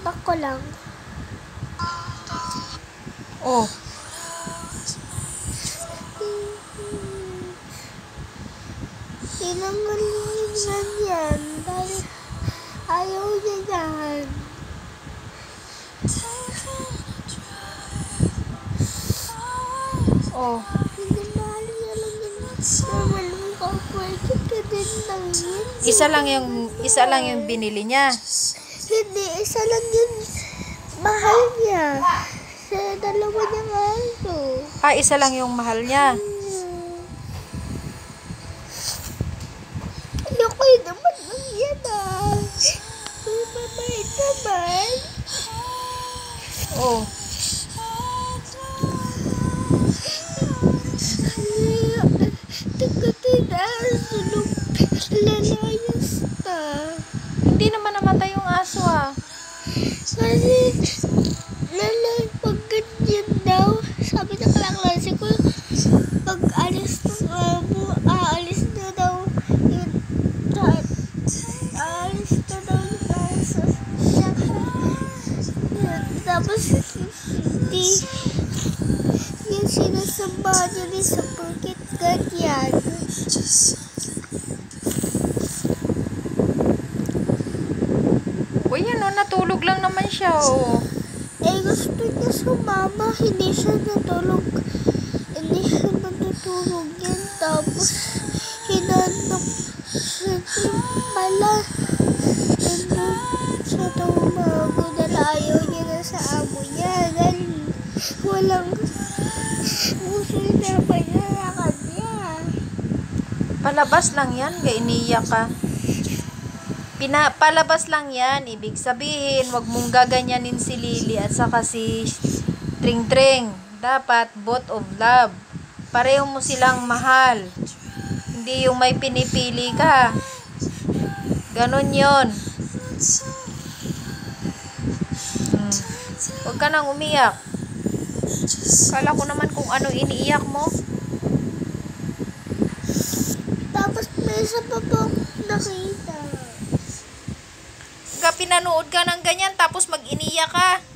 Ako lang. Oh. Pinangalinan yan. Dahil ayaw niya yan. Oh. Pinamahal niya lang yan. Naman mo ka din lang yun. Isa lang yung binili niya. Hindi, isa lang yun. Mahal niya. Sa dalawa niyang aso. Isa lang yung mahal niya. Ayoko naman ng yan Mabait naman. Oh. Tagatin na sulong lalayas na. Hindi naman namatay yung aso Kasi pag ganyan daw, sabi ng kaklase ko, pag aalis na daw yung aso. Tapos hindi yung sinasamba niya rin sa pagkit ganyan. O yan natulog lang naman siya Gusto niya sumama, hindi siya natutulog yan. Tapos hinanap pala siya tumago dahil ayaw niya na sa amo niya. Dahil walang gusto niya pa niya na kanya. Palabas lang yan, iniiyak ka. Palabas lang yan, ibig sabihin, wag mong gaganyanin si Lily at saka si Tring Tring. Dapat both of love. Pareho mo silang mahal. Hindi yung may pinipili ka. Ganon yun. Huwag ka nang umiyak. Kala ko naman kung ano iniiyak mo. Tapos may isa pa po nakita. Pinanood ka ng ganyan tapos mag-iniyak ka.